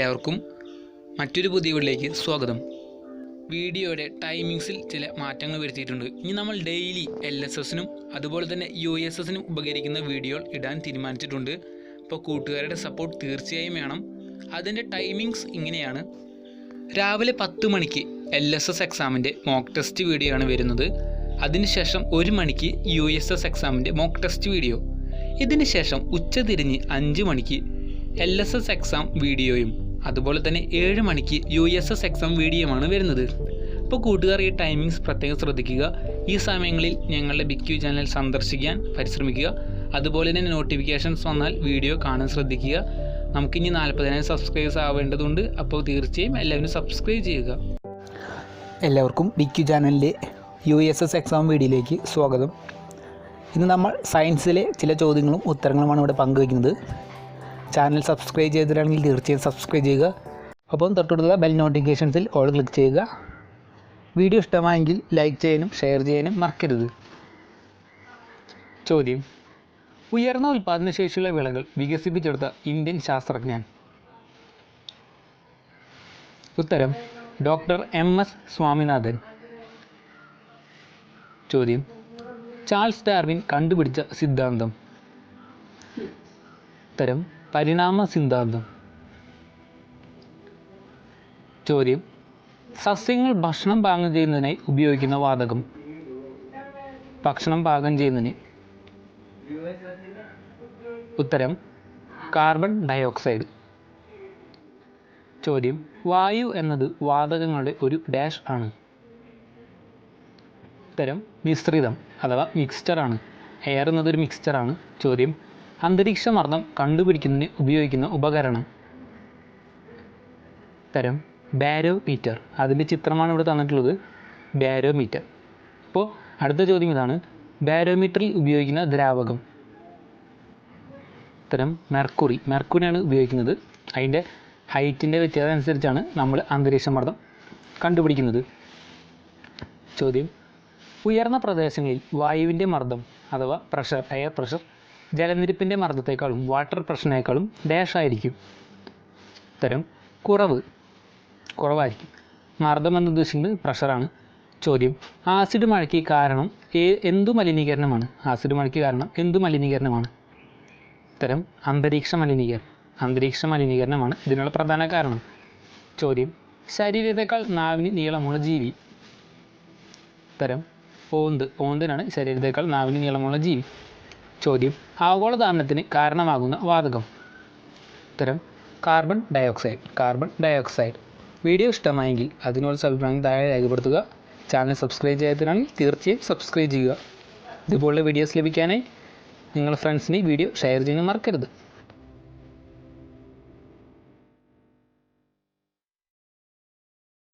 എല്ലാവർക്കും മറ്റൊരു പുതിയ വീഡിയോയിലേക്ക് സ്വാഗതം. വീഡിയോയുടെ ടൈമിങ്സിൽ ചില മാറ്റങ്ങൾ വരുത്തിയിട്ടുണ്ട്. ഇനി നമ്മൾ ഡെയിലി LSSനും അതുപോലെ തന്നെ USSനും ഉപകരിക്കുന്ന വീഡിയോ ഇടാൻ തീരുമാനിച്ചിട്ടുണ്ട്. അപ്പോൾ കൂട്ടുകാരുടെ സപ്പോർട്ട് തീർച്ചയായും വേണം. അതിൻ്റെ ടൈമിങ്സ് ഇങ്ങനെയാണ്. രാവിലെ 10 മണിക്ക് LSS എക്സാമിൻ്റെ മോക്ക് ടെസ്റ്റ് വീഡിയോ ആണ് വരുന്നത്. അതിനുശേഷം 1 മണിക്ക് USS എക്സാമിൻ്റെ മോക്ക് ടെസ്റ്റ് വീഡിയോ. ഇതിന് ശേഷം ഉച്ചതിരിഞ്ഞ് 5 മണിക്ക് LSS എക്സാം വീഡിയോയും അതുപോലെ തന്നെ 7 മണിക്ക് USS എക്സാം വീഡിയോയുമാണ് വരുന്നത്. അപ്പോൾ കൂട്ടുകാർ ഈ ടൈമിങ്സ് പ്രത്യേകം ശ്രദ്ധിക്കുക. ഈ സമയങ്ങളിൽ ഞങ്ങളുടെ BQ ചാനൽ സന്ദർശിക്കാൻ പരിശ്രമിക്കുക. അതുപോലെ തന്നെ നോട്ടിഫിക്കേഷൻസ് വന്നാൽ വീഡിയോ കാണാൻ ശ്രദ്ധിക്കുക. നമുക്കിനി 40,000 സബ്സ്ക്രൈബേഴ്സ് ആവേണ്ടതുണ്ട്. അപ്പോൾ തീർച്ചയായും എല്ലാവരും സബ്സ്ക്രൈബ് ചെയ്യുക. എല്ലാവർക്കും BQ ചാനലിലെ USS എക്സാം വീഡിയോയിലേക്ക് സ്വാഗതം. ഇന്ന് നമ്മൾ സയൻസിലെ ചില ചോദ്യങ്ങളും ഉത്തരങ്ങളുമാണ് ഇവിടെ പങ്കുവയ്ക്കുന്നത്. ചാനൽ സബ്സ്ക്രൈബ് ചെയ്തിട്ടാണെങ്കിൽ തീർച്ചയായും സബ്സ്ക്രൈബ് ചെയ്യുക. ഒപ്പം തൊട്ടടുത്തുള്ള ബെൽ നോട്ടിഫിക്കേഷൻസിൽ ഓൾ ക്ലിക്ക് ചെയ്യുക. വീഡിയോ ഇഷ്ടമായെങ്കിൽ ലൈക്ക് ചെയ്യാനും ഷെയർ ചെയ്യാനും മറക്കരുത്. ചോദ്യം: ഉയർന്ന ഉൽപ്പാദനശേഷിയുള്ള വിളകൾ വികസിപ്പിച്ചെടുത്ത ഇന്ത്യൻ ശാസ്ത്രജ്ഞൻ. ഉത്തരം ഡോക്ടർ MS സ്വാമിനാഥൻ. ചോദ്യം: ചാൾസ് ഡാർവിൻ കണ്ടുപിടിച്ച സിദ്ധാന്തം. ഉത്തരം പരിണാമ സിദ്ധാന്തം. ചോദ്യം: സസ്യങ്ങൾ ഭക്ഷണം പാകം ചെയ്യുന്നതിനായി ഉപയോഗിക്കുന്ന വാതകം. ഭക്ഷണം പാകം ചെയ്യുന്നതിന്. ഉത്തരം കാർബൺ ഡയോക്സൈഡ്. ചോദ്യം: വായു എന്നത് വാതകങ്ങളുടെ ഒരു ഡാഷ് ആണ്. ഉത്തരം മിശ്രിതം അഥവാ മിക്സ്ചറാണ്. എയർ എന്നതൊരു മിക്സ്ചറാണ്. ചോദ്യം: അന്തരീക്ഷമർദ്ദം കണ്ടുപിടിക്കുന്നതിന് ഉപയോഗിക്കുന്ന ഉപകരണം. ഉത്തരം ബാരോമീറ്റർ. അതിൻ്റെ ചിത്രമാണ് ഇവിടെ തന്നിട്ടുള്ളത്, ബാരോമീറ്റർ. അപ്പോൾ അടുത്ത ചോദ്യം ഇതാണ്: ബാരോമീറ്ററിൽ ഉപയോഗിക്കുന്ന ദ്രാവകം. ഉത്തരം മെർക്കുറി. മെർക്കുറിയാണ് ഉപയോഗിക്കുന്നത്. അതിൻ്റെ ഹൈറ്റിൻ്റെ വ്യത്യാസം അനുസരിച്ചാണ് നമ്മൾ അന്തരീക്ഷമർദ്ദം കണ്ടുപിടിക്കുന്നത്. ചോദ്യം: ഉയർന്ന പ്രദേശങ്ങളിൽ വായുവിൻ്റെ മർദ്ദം അഥവാ പ്രഷർ, എയർ പ്രഷർ ജലനിരപ്പിൻ്റെ മർദ്ദത്തെക്കാളും വാട്ടർ പ്രഷറിനേക്കാളും ഡാഷ് ആയിരിക്കും. ഉത്തരം കുറവായിരിക്കും. മർദ്ദം എന്ന് ഉദ്ദേശിക്കുന്നത് പ്രഷറാണ്. ചോദ്യം: ആസിഡ് മഴയ്ക്ക് കാരണം എന്തു മലിനീകരണമാണ്? ആസിഡ് മഴയ്ക്ക് കാരണം എന്തു മലിനീകരണമാണ്? ഉത്തരം അന്തരീക്ഷ മലിനീകരണമാണ് ഇതിനുള്ള പ്രധാന കാരണം. ചോദ്യം: ശരീരത്തേക്കാൾ നാവിന് നീളമുള്ള ജീവി. ഉത്തരം ഓന്തിനാണ് ശരീരത്തേക്കാൾ നാവിന് നീളമുള്ള ജീവി. ചോദ്യം: ആഗോളതാപനത്തിന് കാരണമാകുന്ന വാതകം. ഉത്തരം കാർബൺ ഡയോക്സൈഡ്. വീഡിയോ ഇഷ്ടമായെങ്കിൽ അതിനുള്ള അഭിപ്രായം താഴെ രേഖപ്പെടുത്തുക. ചാനൽ സബ്സ്ക്രൈബ് ചെയ്യാത്തതിനാണെങ്കിൽ തീർച്ചയായും സബ്സ്ക്രൈബ് ചെയ്യുക. ഇതുപോലുള്ള വീഡിയോസ് ലഭിക്കാനായി നിങ്ങളുടെ ഫ്രണ്ട്സിന് വീഡിയോ ഷെയർ ചെയ്യാൻ മറക്കരുത്.